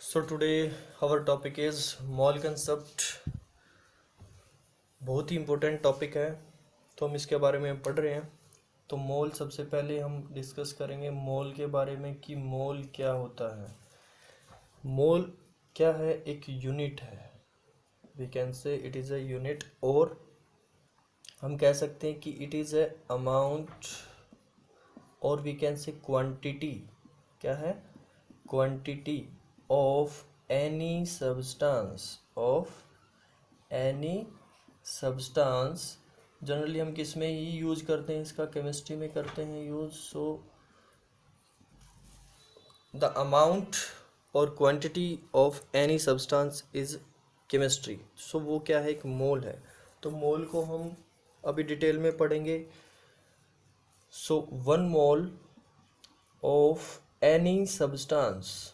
So today our topic is mole concept। बहुत ही important topic है, तो हम इसके बारे में पढ़ रहे हैं। तो मोल सबसे पहले हम डिस्कस करेंगे मोल के बारे में कि मोल क्या होता है। मोल क्या है? एक यूनिट है। We can say it is a unit, और हम कह सकते हैं कि इट इज़ अ अमाउंट, और वी कैन से क्वांटिटी। क्या है? Quantity of any substance. Generally हम किस में ही यूज करते हैं? इसका केमिस्ट्री में करते हैं यूज। सो द अमाउंट और quantity of any substance is chemistry. So वो क्या है? एक मोल है। तो मोल को हम अभी डिटेल में पढ़ेंगे। सो 1 मोल ऑफ एनी सब्सटेंस,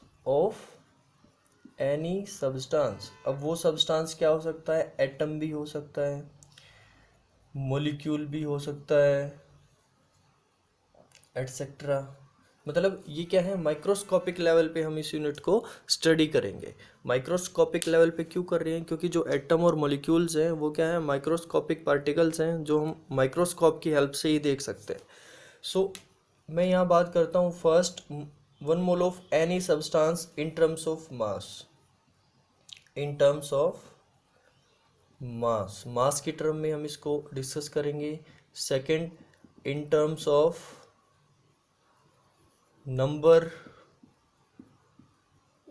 अब वो सब्सटेंस क्या हो सकता है? एटम भी हो सकता है, मॉलिक्यूल भी हो सकता है, एटसेट्रा। मतलब ये क्या है? माइक्रोस्कोपिक लेवल पे हम इस यूनिट को स्टडी करेंगे। माइक्रोस्कोपिक लेवल पे क्यों कर रहे हैं? क्योंकि जो एटम और मॉलिक्यूल्स हैं वो क्या है? माइक्रोस्कोपिक पार्टिकल्स हैं जो हम माइक्रोस्कोप की हेल्प से ही देख सकते हैं। सो मैं यहाँ बात करता हूँ first 1 mole of any substance in terms of मास की टर्म में हम इसको डिस्कस करेंगे। Second, in terms of number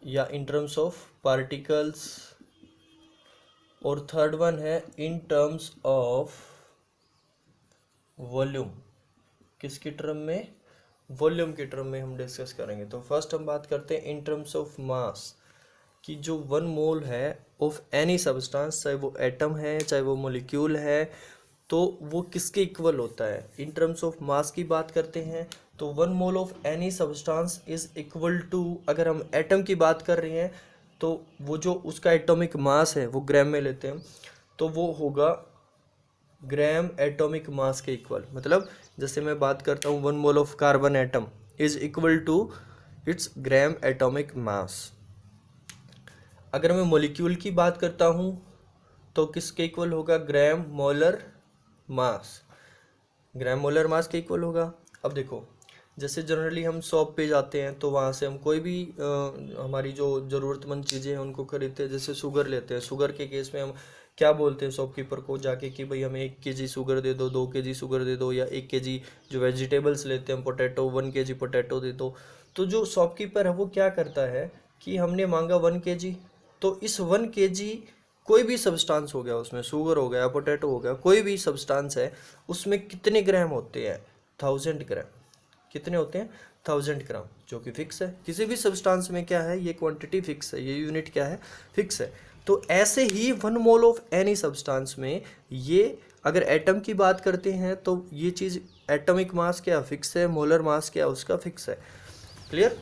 या इन टर्म्स ऑफ पार्टिकल्स, और थर्ड वन है इन टर्म्स ऑफ वॉल्यूम। किसकी टर्म में? वॉल्यूम की टर्म में हम डिस्कस करेंगे। तो फर्स्ट हम बात करते हैं इन टर्म्स ऑफ मास, कि जो 1 मोल है ऑफ एनी सब्सटेंस, चाहे वो एटम है चाहे वो मॉलिक्यूल है, तो वो किसके इक्वल होता है? इन टर्म्स ऑफ मास की बात करते हैं तो 1 mole of any substance is equal to, अगर हम एटम की बात कर रहे हैं तो वो जो उसका एटॉमिक मास है वो ग्राम में लेते हैं, तो वो होगा ग्राम एटॉमिक मास के इक्वल। मतलब जैसे मैं बात करता हूँ 1 mole of carbon atom is equal to its gram atomic mass. अगर मैं मॉलिक्यूल की बात करता हूँ तो किसके इक्वल होगा? ग्राम मोलर मास के इक्वल होगा। अब देखो, जैसे जनरली हम शॉप पे जाते हैं तो वहाँ से हम कोई भी हमारी जो ज़रूरतमंद चीज़ें हैं उनको खरीदते हैं। जैसे शुगर लेते हैं, शुगर के केस में हम क्या बोलते हैं शॉपकीपर को जाके कि भाई हमें 1 kg शुगर दे दो, 2 kg शुगर दे दो, या 1 kg जो वेजिटेबल्स लेते हैं पोटैटो, 1 kg पोटैटो दे दो। तो जो शॉपकीपर है वो क्या करता है कि हमने मांगा 1 kg, तो इस 1 kg कोई भी सब्सटेंस हो गया, उसमें शुगर हो गया, पोटैटो हो गया, कोई भी सब्सटेंस है, उसमें कितने ग्राम होते हैं? 1000 ग्राम। कितने होते हैं? 1000 ग्राम, जो कि फिक्स है। किसी भी सब्सटेंस में क्या है? ये क्वांटिटी फिक्स है, ये यूनिट क्या है? फिक्स है। तो ऐसे ही 1 मोल ऑफ एनी सब्सटेंस में ये, अगर एटम की बात करते हैं तो ये चीज़ एटॉमिक मास क्या फिक्स है, मोलर मास क्या उसका फिक्स है। क्लियर?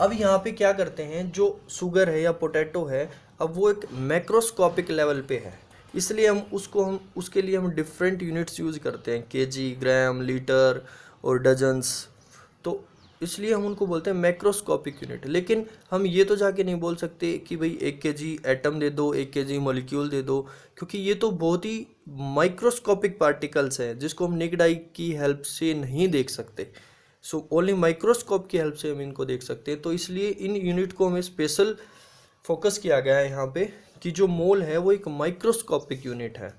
अब यहाँ पे क्या करते हैं, जो शुगर है या पोटैटो है, अब वो एक मैक्रोस्कोपिक लेवल पे है, इसलिए हम उसके लिए हम डिफरेंट यूनिट्स यूज़ करते हैं, केजी, ग्राम, लीटर और डजन्स। तो इसलिए हम उनको बोलते हैं मैक्रोस्कोपिक यूनिट। लेकिन हम ये तो जाके नहीं बोल सकते कि भाई 1 kg एटम दे दो, 1 kg मॉलिक्यूल दे दो, क्योंकि ये तो बहुत ही माइक्रोस्कोपिक पार्टिकल्स हैं जिसको हम नेकेड आई की हेल्प से नहीं देख सकते। सो ओनली माइक्रोस्कोप की हेल्प से हम इनको देख सकते हैं। तो इसलिए इन यूनिट को हमें स्पेशल फोकस किया गया है यहाँ पे, कि जो मोल है वो एक माइक्रोस्कोपिक यूनिट है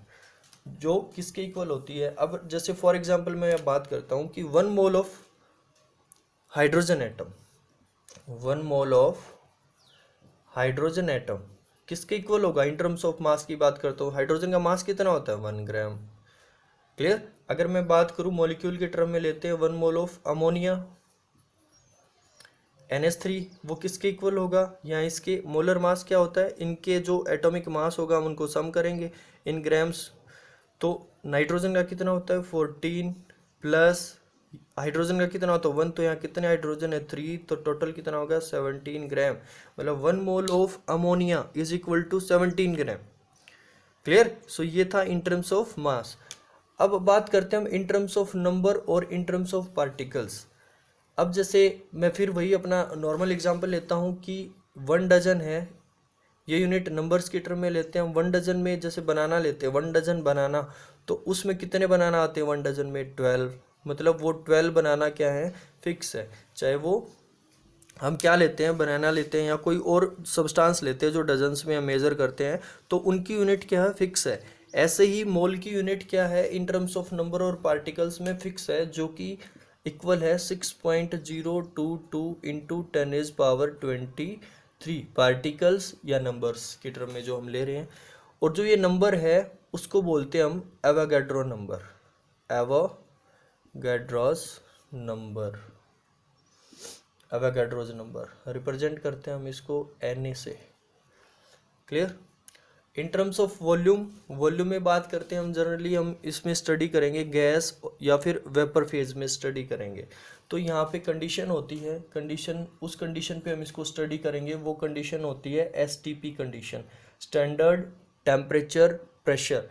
जो किसके इक्वल होती है। अब जैसे फॉर एग्जांपल मैं बात करता हूँ कि 1 mole of hydrogen atom, 1 mole of hydrogen atom किसके इक्वल होगा? इन टर्म्स ऑफ मास की बात करता हूँ, हाइड्रोजन का मास कितना होता है? 1 ग्राम। क्लियर? अगर मैं बात करूँ मॉलिक्यूल के टर्म में लेते हैं 1 मोल ऑफ अमोनिया NH3, वो किसके इक्वल होगा? यहाँ इसके मोलर मास क्या होता है? इनके जो एटॉमिक मास होगा हम उनको सम करेंगे इन ग्राम्स। तो नाइट्रोजन का कितना होता है? 14 प्लस हाइड्रोजन का कितना होता है? 1। तो यहाँ कितने हाइड्रोजन है? 3। तो टोटल कितना होगा? 17 ग्राम। मतलब 1 mole of ammonia is equal to 17 gram. Clear? So ये था इन टर्म्स ऑफ मास। अब बात करते हैं हम इन टर्म्स ऑफ नंबर और इन टर्म्स ऑफ पार्टिकल्स। अब जैसे मैं फिर वही अपना नॉर्मल एग्जांपल लेता हूँ कि 1 डजन है, ये यूनिट नंबर्स की टर्म में लेते हैं हम। 1 डजन में जैसे बनाना लेते हैं, 1 डजन बनाना, तो उसमें कितने बनाना आते हैं 1 डजन में? 12। मतलब वो 12 बनाना क्या है? फिक्स है। चाहे वो हम क्या लेते हैं, बनाना लेते हैं या कोई और सब्सटेंस लेते हैं जो डजन्स में हम मेज़र करते हैं, तो उनकी यूनिट क्या है? फिक्स है। ऐसे ही मोल की यूनिट क्या है? इन टर्म्स ऑफ नंबर और पार्टिकल्स में फिक्स है, जो कि इक्वल है 6.022 इंटू 10⁻23 पार्टिकल्स या नंबर्स की टर्म में जो हम ले रहे हैं। और जो ये नंबर है उसको बोलते हैं हम Avogadro number. Avogadro's number, Avogadro's number represent करते हैं हम इसको Na से। Clear? In terms of volume, volume में बात करते हैं हम, जनरली हम इसमें स्टडी करेंगे गैस या फिर वेपर फेज में स्टडी करेंगे। तो यहाँ पे कंडीशन होती है, कंडीशन, उस कंडीशन पे हम इसको स्टडी करेंगे। वो कंडीशन होती है STP condition, standard temperature pressure.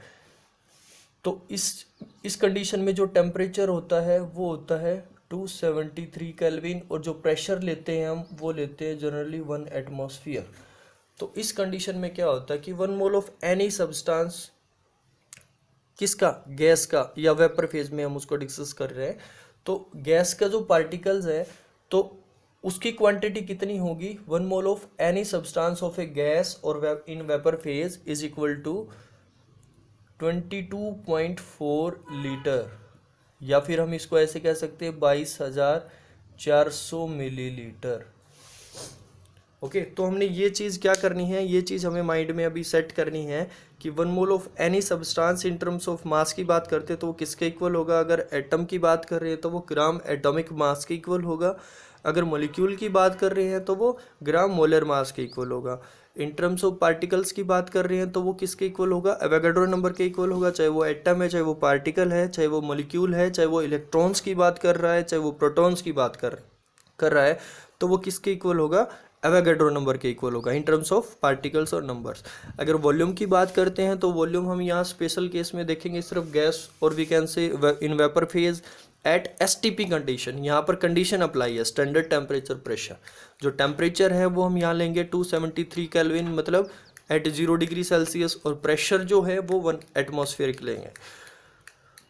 तो इस कंडीशन में जो टेम्परेचर होता है वो होता है 273 केल्विन, और जो प्रेशर लेते हैं हम वो लेते हैं जनरली 1 एटमॉस्फेयर। तो इस कंडीशन में क्या होता है कि 1 मोल ऑफ एनी सब्सटेंस, किसका? गैस का या वेपर फेज में हम उसको डिस्कस कर रहे हैं। तो गैस का जो पार्टिकल्स है तो उसकी क्वांटिटी कितनी होगी? 1 mole of any substance of a gas और in vapour phase is equal to 22.4 litre, या फिर हम इसको ऐसे कह सकते हैं 22,400 मिलीलीटर। ओके, तो हमने ये चीज़ क्या करनी है, ये चीज़ हमें माइंड में अभी सेट करनी है कि 1 mole of any substance in terms of मास की बात करते हैं तो वो किसके इक्वल होगा? अगर एटम की बात कर रहे हैं तो वो ग्राम एटॉमिक मास के इक्वल होगा। अगर मॉलिक्यूल की बात कर रहे हैं तो वो ग्राम मोलर मास के इक्वल होगा। इन टर्म्स ऑफ पार्टिकल्स की बात कर रहे हैं तो वो किसके इक्वल होगा? एवोगैड्रो नंबर के इक्वल होगा। चाहे वो एटम है, चाहे वो पार्टिकल है, चाहे वो मॉलिक्यूल है, चाहे वो इलेक्ट्रॉन्स की बात कर रहा है, चाहे वो प्रोटॉन्स की बात कर रहा है, तो वो किसके इक्वल होगा? एवोगैड्रो नंबर के इक्वल होगा इन टर्म्स ऑफ पार्टिकल्स और नंबर्स। अगर वॉल्यूम की बात करते हैं तो वॉल्यूम हम यहाँ स्पेशल केस में देखेंगे सिर्फ गैस, और we can say in vapour phase at STP condition. यहाँ पर कंडीशन अप्लाई है, स्टैंडर्ड टेम्परेचर प्रेशर। जो टेम्परेचर है वो हम यहाँ लेंगे 273 केल्विन, मतलब एट 0 डिग्री सेल्सियस, और प्रेशर जो है वो 1 एटमॉस्फेरिक लेंगे।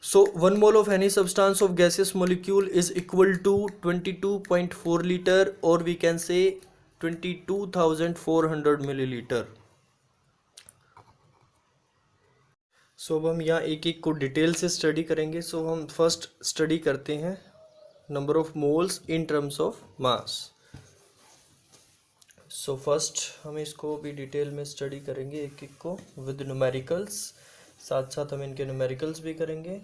So 1 mole of any substance of gaseous molecule is equal to 22.4 liter, or we can say 22,400 milliliter. सो अब हम यहाँ एक एक को डिटेल से स्टडी करेंगे। सो हम फर्स्ट स्टडी करते हैं number of moles in terms of mass. So first हम इसको भी डिटेल में स्टडी करेंगे एक एक को विद न्यूमेरिकल्स, साथ साथ हम इनके न्यूमेरिकल्स भी करेंगे।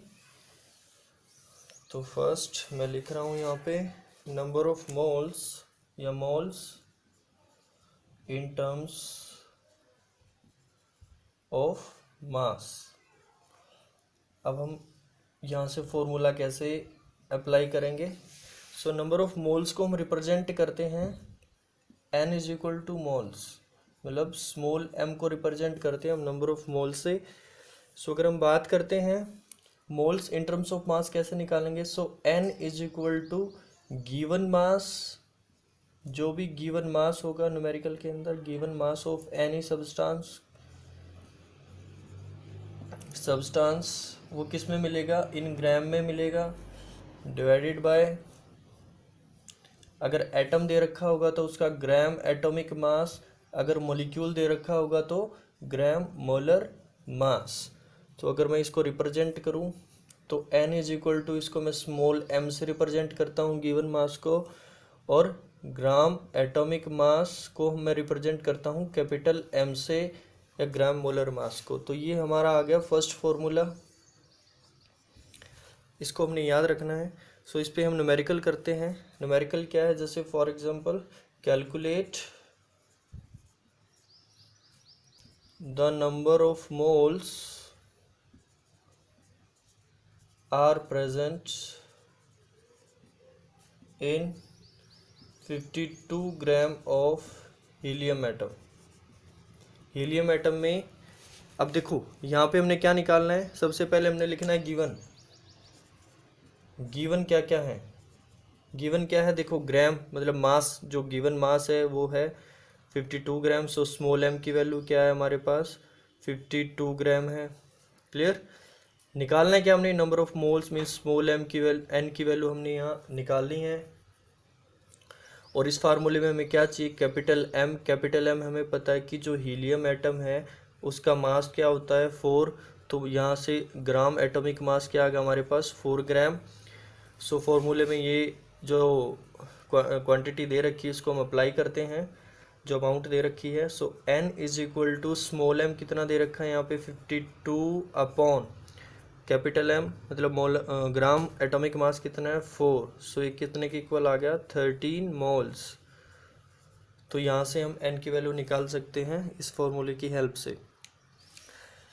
तो फर्स्ट मैं लिख रहा हूँ यहाँ पे नंबर ऑफ मोल्स या मोल्स इन टर्म्स ऑफ मास। अब हम यहाँ से फॉर्मूला कैसे अप्लाई करेंगे? सो नंबर ऑफ मोल्स को हम रिप्रेजेंट करते हैं N is equal two moles, मतलब स्मॉल m को रिप्रेजेंट करते हैं हम नंबर ऑफ मोल्स से। सो अगर हम बात करते हैं moles in terms of mass कैसे निकालेंगे? So N is equal to given mass, जो भी गिवन मास होगा न्यूमेरिकल के अंदर, given mass of any substance वो किस में मिलेगा? इन ग्राम में मिलेगा, डिवाइडेड बाय, अगर एटम दे रखा होगा तो उसका ग्राम एटॉमिक मास, अगर मॉलिक्यूल दे रखा होगा तो ग्राम मोलर मास। तो अगर मैं इसको रिप्रेजेंट करूं तो N इज इक्वल टू, इसको मैं स्मॉल m से रिप्रेजेंट करता हूं गिवन मास को, और ग्राम एटॉमिक मास को मैं रिप्रेजेंट करता हूं कैपिटल M से, या ग्राम मोलर मास को। तो ये हमारा आ गया फर्स्ट फॉर्मूला, इसको हमने याद रखना है। सो इस पे हम न्यूमेरिकल करते हैं। न्यूमेरिकल क्या है? जैसे for example calculate the number of moles are present in 52 gram of helium atom. Helium atom में अब देखो यहाँ पे हमने क्या निकालना है? सबसे पहले हमने लिखना है गिवन। गिवन क्या क्या है? गिवन क्या है? देखो ग्राम मतलब मास, जो गिवन मास है वो है 52 ग्राम। सो स्मॉल m की वैल्यू क्या है हमारे पास, 52 ग्राम है। क्लियर। निकालना है क्या हमने, number of moles means small m की वैल्यू, n की वैल्यू हमने यहाँ निकालनी है। और इस फार्मूले में हमें क्या चाहिए, कैपिटल M। कैपिटल M हमें पता है कि जो हीलियम एटम है उसका मास क्या होता है 4, तो यहाँ से ग्राम एटॉमिक मास क्या आ गया हमारे पास 4 ग्राम। सो फॉर्मूले में ये जो क्वांटिटी दे रखी है इसको हम अप्लाई करते हैं, जो अमाउंट दे रखी है। So n is equal to small m कितना दे रखा है यहाँ पे 52 अपॉन कैपिटल M मतलब मोल ग्राम एटॉमिक मास कितना है 4। सो ये कितने के इक्वल आ गया 13 मोल्स। तो यहाँ से हम n की वैल्यू निकाल सकते हैं इस फॉर्मूले की हेल्प से।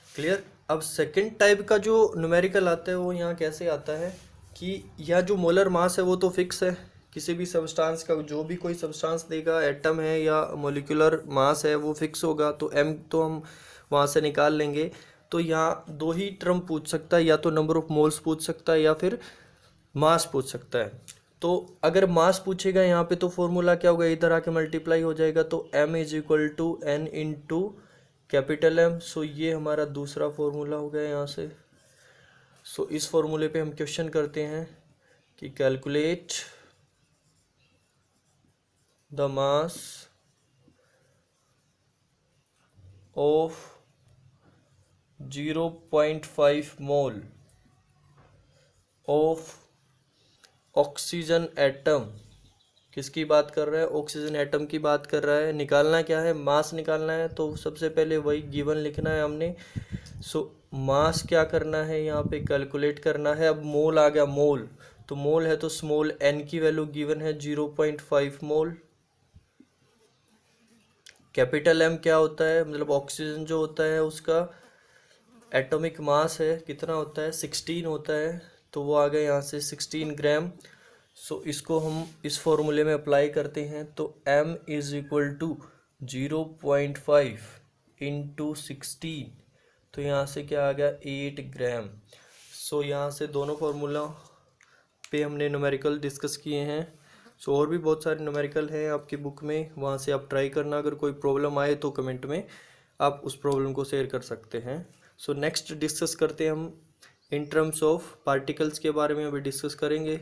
क्लियर। अब सेकंड टाइप का जो न्यूमेरिकल आता है वो यहाँ कैसे आता है कि यह जो मोलर मास है वो तो फिक्स है, किसी भी सब्सटेंस का जो भी कोई सब्सटेंस देगा, एटम है या मॉलिक्यूलर मास है वो फिक्स होगा, तो m तो हम वहाँ से निकाल लेंगे। तो यहाँ दो ही टर्म पूछ सकता है, या तो नंबर ऑफ मोल्स पूछ सकता है या फिर मास पूछ सकता है। तो अगर मास पूछेगा यहाँ पे तो फॉर्मूला क्या होगा, इधर आके मल्टीप्लाई हो जाएगा, तो m is equal to n into capital M। So ये हमारा दूसरा फॉर्मूला हो गया यहाँ से। सो इस फॉर्मूले पे हम क्वेश्चन करते हैं कि calculate the mass of 0.5 mole of oxygen atom. किसकी बात कर रहा है, ऑक्सीजन एटम की बात कर रहा है। निकालना क्या है, मास निकालना है, तो सबसे पहले वही गिवन लिखना है हमने। सो मास क्या करना है यहाँ पे कैलकुलेट करना है। अब मोल आ गया, मोल तो मोल है तो स्मॉल n की वैल्यू गिवन है 0.5 मोल। कैपिटल M क्या होता है, मतलब ऑक्सीजन जो होता है उसका एटॉमिक मास है कितना होता है 16 होता है, तो वो आ गया यहाँ से 16 ग्राम। सो इसको हम इस फॉर्मूले में अप्लाई करते हैं, तो m is equal to 0.5 into 16, तो यहाँ से क्या आ गया 8 ग्राम। सो यहाँ से दोनों फार्मूला पे हमने न्यूमेरिकल डिस्कस किए हैं। सो और भी बहुत सारे न्यूमेरिकल हैं आपकी बुक में, वहाँ से आप ट्राई करना। अगर कोई प्रॉब्लम आए तो कमेंट में आप उस प्रॉब्लम को शेयर कर सकते हैं। सो नेक्स्ट डिस्कस करते हैं हम इन टर्म्स ऑफ पार्टिकल्स के बारे में अभी डिस्कस करेंगे।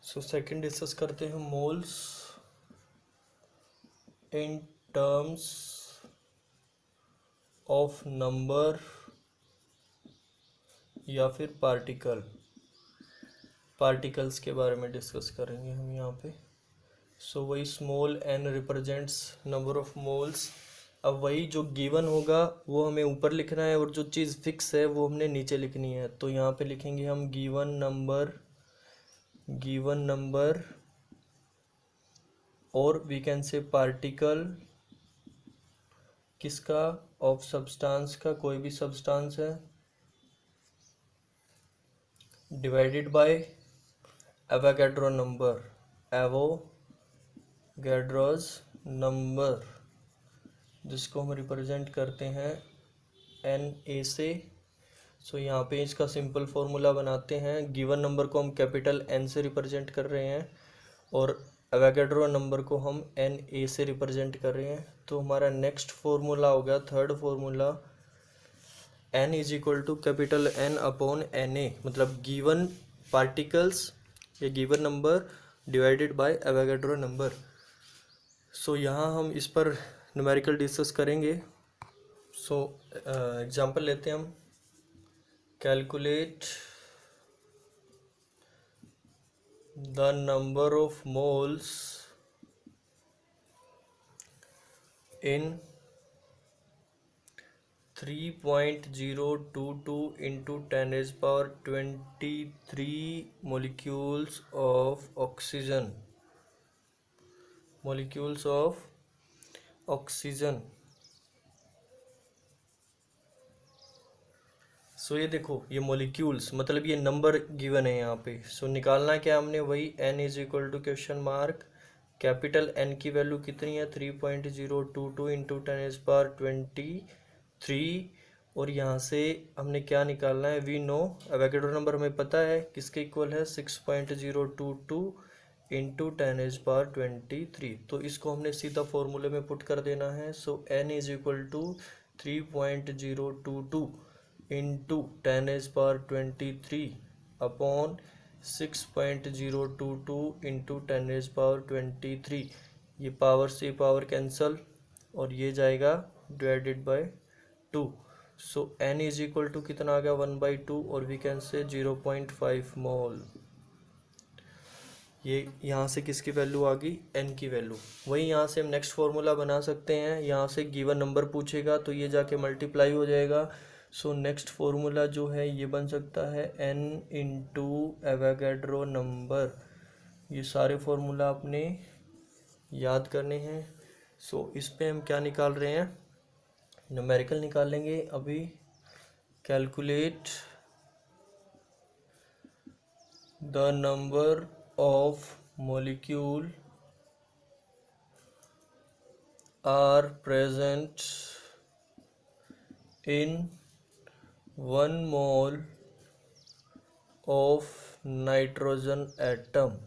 सो सेकंड डिस्कस करते हैं moles in terms of number या फिर पार्टिकल्स के बारे में डिस्कस करेंगे हम यहाँ पे। सो वही small n represents number of moles. अब वही जो गिवन होगा वो हमें ऊपर लिखना है और जो चीज़ फिक्स है वो हमने नीचे लिखनी है। तो यहाँ पे लिखेंगे हम गिवन नंबर और वी कैन से पार्टिकल किसका, ऑफ सब्सटेंस का, कोई भी सब्सटेंस है, डिवाइडेड बाय एवोगैड्रो नंबर, जिसको हम रिप्रेजेंट करते हैं Na से। सो यहाँ पे इसका सिंपल फॉर्मूला बनाते हैं। गिवन नंबर को हम कैपिटल N से रिप्रेजेंट कर रहे हैं और एवोगैड्रो नंबर को हम Na से रिप्रेजेंट कर रहे हैं। तो हमारा नेक्स्ट फॉर्मूला होगा, third formula, n is equal to capital N upon Na, मतलब गिवन पार्टिकल्स या given number divided by Avogadro number. So यहाँ हम इस पर न्यूमेरिकल डिस्कस करेंगे। सो एग्जांपल लेते हैं हम, calculate the number of moles in 3.022 into 10 raised power 23 molecules of oxygen। सो ये देखो, ये मॉलिक्यूल्स मतलब ये नंबर गिवन है यहाँ पे। सो निकालना क्या हमने, वही n is equal to question mark capital N की वैल्यू कितनी है 3.022 इंटू 10 इज पावर 23, और यहाँ से हमने क्या निकालना है, वी नो एवोगैड्रो नंबर हमें पता है किसके इक्वल है 6.022 इंटू 10⁻23। तो इसको हमने सीधा फॉर्मूले में पुट कर देना है। So n is equal to 3.022 into 10⁻23 upon 6.022 into 10⁻23। ये पावर से पावर कैंसल और ये जाएगा divided by 2। So n is equal to कितना आ गया 1/2 और वी कैन से 0.5 मोल। ये यहाँ से किसकी वैल्यू आ गई, n की वैल्यू। वही यहाँ से हम नेक्स्ट फार्मूला बना सकते हैं। यहाँ से गिवन नंबर पूछेगा तो ये जाके मल्टीप्लाई हो जाएगा। सो नेक्स्ट फार्मूला जो है ये बन सकता है n इंटू एवोगैड्रो नंबर। ये सारे फार्मूला आपने याद करने हैं। सो इस पे हम क्या निकाल रहे हैं, न्यूमेरिकल निकालेंगे अभी। Calculate the number of molecule are present in 1 mole of nitrogen atom।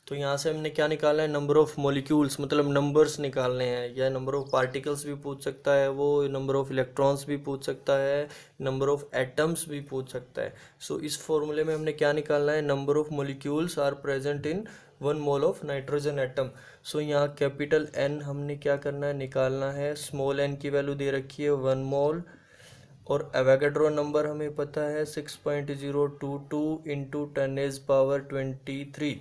तो यहाँ से हमने क्या निकालना है, नंबर ऑफ मॉलिक्यूल्स, मतलब नंबर्स निकालने हैं। या नंबर ऑफ पार्टिकल्स भी पूछ सकता है वो, नंबर ऑफ इलेक्ट्रॉन्स भी पूछ सकता है, नंबर ऑफ एटम्स भी पूछ सकता है। सो इस फॉर्मूले में हमने क्या निकालना है, number of molecules are present in 1 mole of nitrogen atom. So यहाँ कैपिटल N हमने क्या करना है, निकालना है। स्मॉल n की वैल्यू दे रखी है 1 मोल और एवोगैड्रो नंबर हमें पता है 6.022 इंटू 10⁻23।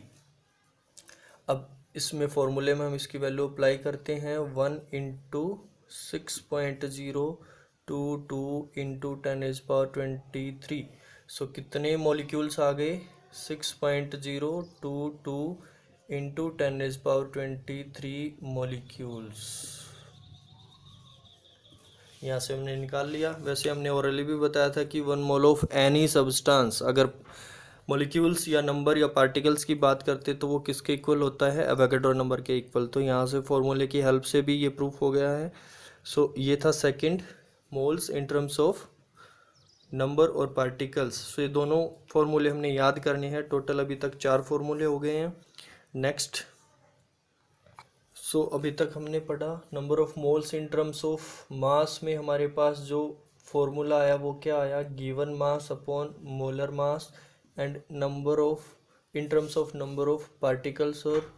अब इसमें फॉर्मूले में हम इसकी वैल्यू अप्लाई करते हैं 1 इंटू 6.022 इंटू 10⁻23। सो कितने मॉलिक्यूल्स आ गए, 6.022 इंटू 10⁻23 मॉलिक्यूल्स। यहाँ से हमने निकाल लिया। वैसे हमने ओरली भी बताया था कि 1 मोल ऑफ एनी सब्सटेंस, अगर मॉलिक्यूल्स या नंबर या पार्टिकल्स की बात करते तो वो किसके इक्वल होता है, एवोगैड्रो नंबर के इक्वल। तो यहाँ से फॉर्मूले की हेल्प से भी ये प्रूफ हो गया है। सो ये था second, moles in terms of number और पार्टिकल्स। सो ये दोनों फॉर्मूले हमने याद करने हैं। टोटल अभी तक 4 फॉर्मूले हो गए हैं। नेक्स्ट, सो अभी तक हमने पढ़ा number of moles in terms of mass में हमारे पास जो फॉर्मूला आया वो क्या आया, given mass upon molar mass and number of in terms of number of particles और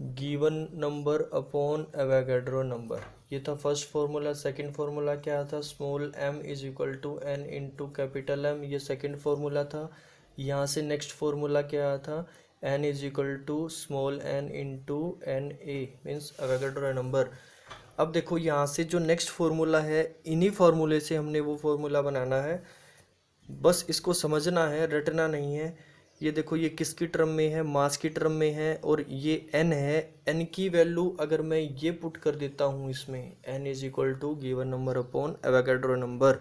given number upon Avogadro number. ये था फर्स्ट फार्मूला। सेकंड फार्मूला क्या था, small m is equal to n into capital M। ये second formula था। यहाँ से next formula क्या आया था, n is equal to small n into N A means Avogadro number. अब देखो यहाँ से जो नेक्स्ट फार्मूला है, इन्हीं फार्मूले से हमने वो फार्मूला बनाना है। बस इसको समझना है, रटना नहीं है। ये देखो ये किसकी टर्म में है, मास की टर्म में है और ये n है। n की वैल्यू अगर मैं ये पुट कर देता हूँ इसमें, n is equal to given number upon Avogadro number,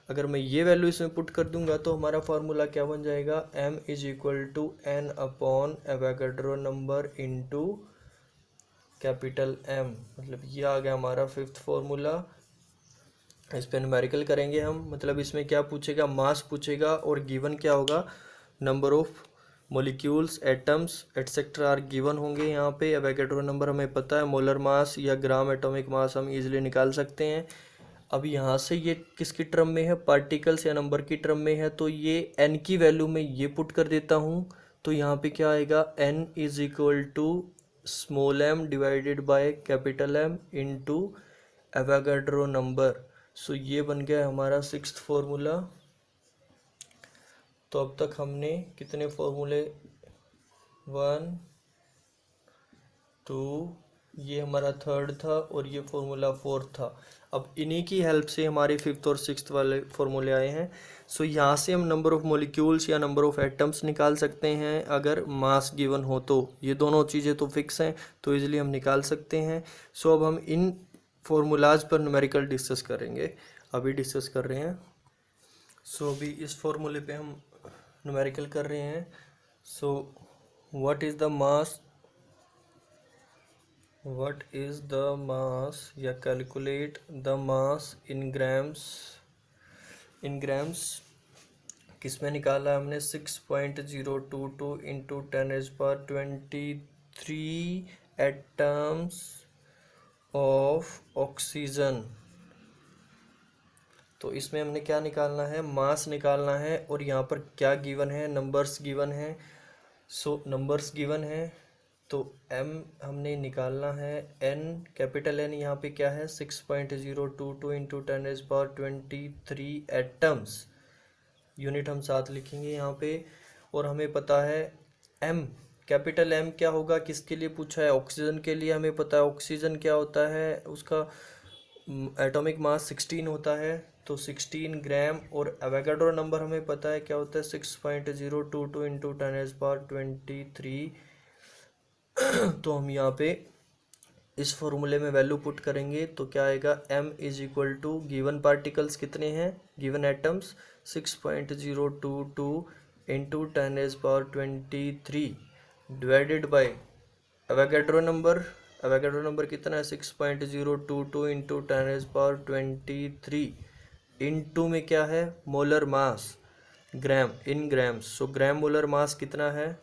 अगर मैं ये वैल्यू इसमें पुट कर दूंगा तो हमारा फार्मूला क्या बन जाएगा, m is equal to n upon Avogadro number into capital M। मतलब ये आ गया हमारा फिफ्थ फार्मूला। इस पे न्यूमेरिकल करेंगे हम। मतलब इसमें क्या पूछेगा, मास पूछेगा और गिवन क्या होगा, number of molecules, atoms etcetera are given होंगे। यहाँ पे एवोगैड्रो नंबर हमें पता है, मोलर मास या ग्राम एटॉमिक मास हम इजीली निकाल सकते हैं। अब यहाँ से ये किसकी टर्म में है, पार्टिकल्स या नंबर की टर्म में है, तो ये n की वैल्यू में ये पुट कर देता हूँ। तो यहाँ पे क्या आएगा, n is equal to small m divided by capital M into Avogadro number. So ये बन गया हमारा सिक्स्थ फॉर्मूला। तो अब तक हमने कितने फॉर्मूले, 1 2, ये हमारा थर्ड था और ये फॉर्मूला फोर्थ था। अब इन्हीं की हेल्प से हमारे फिफ्थ और सिक्स्थ वाले फॉर्मूले आए हैं। सो यहाँ से हम नंबर ऑफ मॉलिक्यूल्स या नंबर ऑफ एटम्स निकाल सकते हैं अगर मास गिवन हो तो। ये दोनों चीज़ें तो फिक्स हैं तो इजीली हम निकाल सकते हैं। सो अब हम इन फॉर्मूलाज पर न्यूमेरिकल डिस्कस करेंगे, अभी डिस्कस कर रहे हैं। सो अभी इस फॉर्मूले पे हम न्यूमेरिकल कर रहे हैं। So what is the mass, what is the mass या calculate the mass in grams, किसमें निकाला है हमने 6.022 इंटू 10⁻23 एटम्स ऑफ ऑक्सीजन। तो इसमें हमने क्या निकालना है, मास निकालना है। और यहाँ पर क्या गिवन है, नंबर्स गिवन है। सो नंबर्स गिवन है तो m हमने निकालना है, n कैपिटल N यहाँ पे क्या है 6.022 इंटू 10⁻23 एटम्स। यूनिट हम साथ लिखेंगे यहाँ पे। और हमें पता है m कैपिटल M क्या होगा, किसके लिए पूछा है, ऑक्सीजन के लिए। हमें पता है ऑक्सीजन क्या होता है, उसका एटॉमिक मास 16 होता है, तो 16 ग्राम। और एवोगाड्रो नंबर हमें पता है क्या होता है 6.022 इंटू 10⁻23। तो हम यहाँ पे इस फॉर्मूले में वैल्यू पुट करेंगे तो क्या आएगा, m is equal to given particles कितने हैं, given atoms 6.022 into 10⁻23 divided by Avogadro number. Avogadro number कितना है 6.022 इंटू 10⁻23 इंटू में क्या है molar mass gram in grams. So gram molar mass कितना है,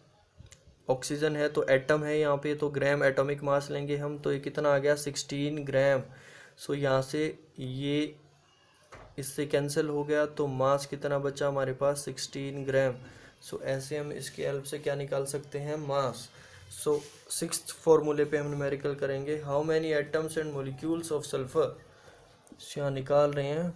ऑक्सीजन है तो एटम है यहाँ पे, तो ग्राम एटॉमिक मास लेंगे हम, तो ये कितना आ गया 16 ग्राम। सो यहाँ से ये इससे कैंसिल हो गया तो मास कितना बचा हमारे पास 16 ग्राम। सो ऐसे हम इसके हेल्प से क्या निकाल सकते हैं, मास। सो सिक्स्थ फॉर्मूले पे हम न्यूमेरिकल करेंगे, how many atoms and molecules of sulphur. यहाँ निकाल रहे हैं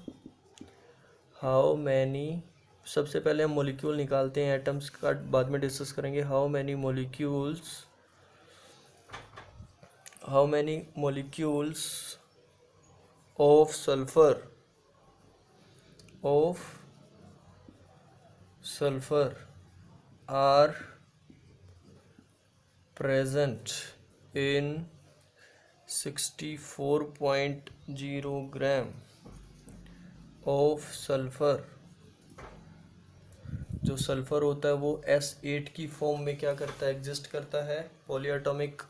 हाउ मैनी, सबसे पहले हम मॉलिक्यूल निकालते हैं, एटम्स का बाद में डिस्कस करेंगे। How many molecules of sulphur are present in 64.0 gram of sulphur. जो सल्फर होता है वो S8 की फॉर्म में क्या करता है, एग्जिस्ट करता है, पॉलीएटॉमिक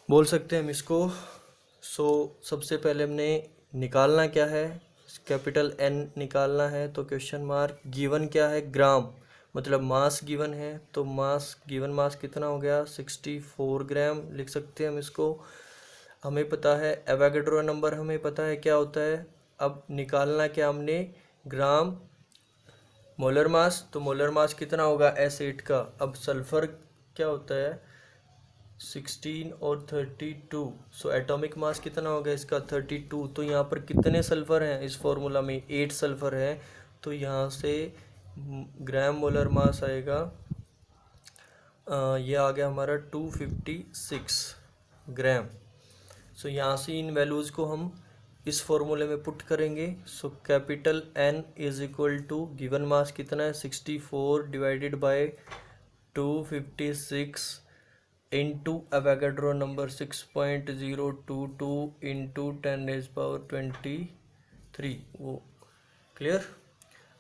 बोल सकते हैं हम इसको। सो सबसे पहले हमने निकालना क्या है, कैपिटल N निकालना है। तो क्वेश्चन मार्क, गिवन क्या है ग्राम, मतलब मास गिवन है, तो गिवन मास कितना हो गया 64 ग्राम लिख सकते हैं हम इसको। हमें पता है एवोगाड्रो नंबर, हमें पता है क्या होता है। अब निकालना क्या हमने, ग्राम मोलर मास, तो मोलर मास कितना होगा S8 का। अब सल्फर क्या होता है 16 और 32, सो एटॉमिक मास कितना होगा इसका 32। तो यहाँ पर कितने सल्फर हैं इस फॉर्मूला में, 8 सल्फर है, तो यहाँ से ग्राम मोलर मास आएगा, ये आ गया हमारा 256 ग्राम। सो यहाँ से इन वैल्यूज़ को हम इस फॉर्मूले में पुट करेंगे। So capital N is equal to given mass कितना है 64 divided by 256 into Avogadro number 6.022 into 10⁻23। वो क्लियर।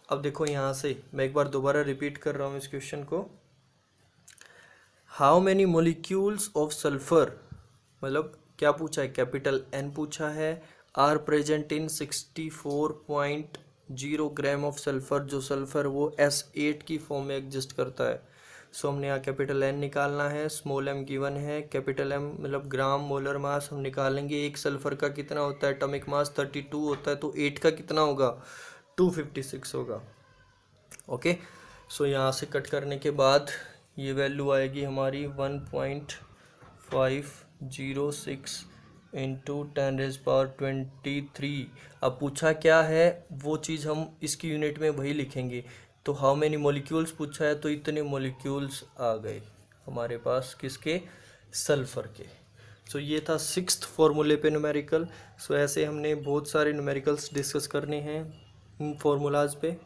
अब देखो यहाँ से मैं एक बार दोबारा रिपीट कर रहा हूँ इस क्वेश्चन को, how many molecules of sulphur, मतलब क्या पूछा है, कैपिटल N पूछा है, are present in 64.0 gram of sulphur. जो सल्फर वो S8 की फॉर्म में एग्जिस्ट करता है। सो हमने यहाँ कैपिटल N निकालना है, स्मॉल m गिवन है, कैपिटल M मतलब ग्राम मोलर मास हम निकालेंगे। एक सल्फर का कितना होता है एटॉमिक मास 32 होता है, तो 8 का कितना होगा 256 होगा। ओके, सो यहाँ से कट करने के बाद ये वैल्यू आएगी हमारी 1.506 इंटू 10⁻23। अब पूछा क्या है वो चीज़ हम इसकी यूनिट में वही लिखेंगे। तो हाउ मैनी मॉलिक्यूल्स पूछा है, तो इतने मॉलिक्यूल्स आ गए हमारे पास किसके, सल्फर के। सो ये था सिक्स्थ फॉर्मूले पे न्यूमेरिकल। सो ऐसे हमने बहुत सारे न्यूमेरिकल्स डिस्कस करने हैं इन फॉर्मूलाज पे।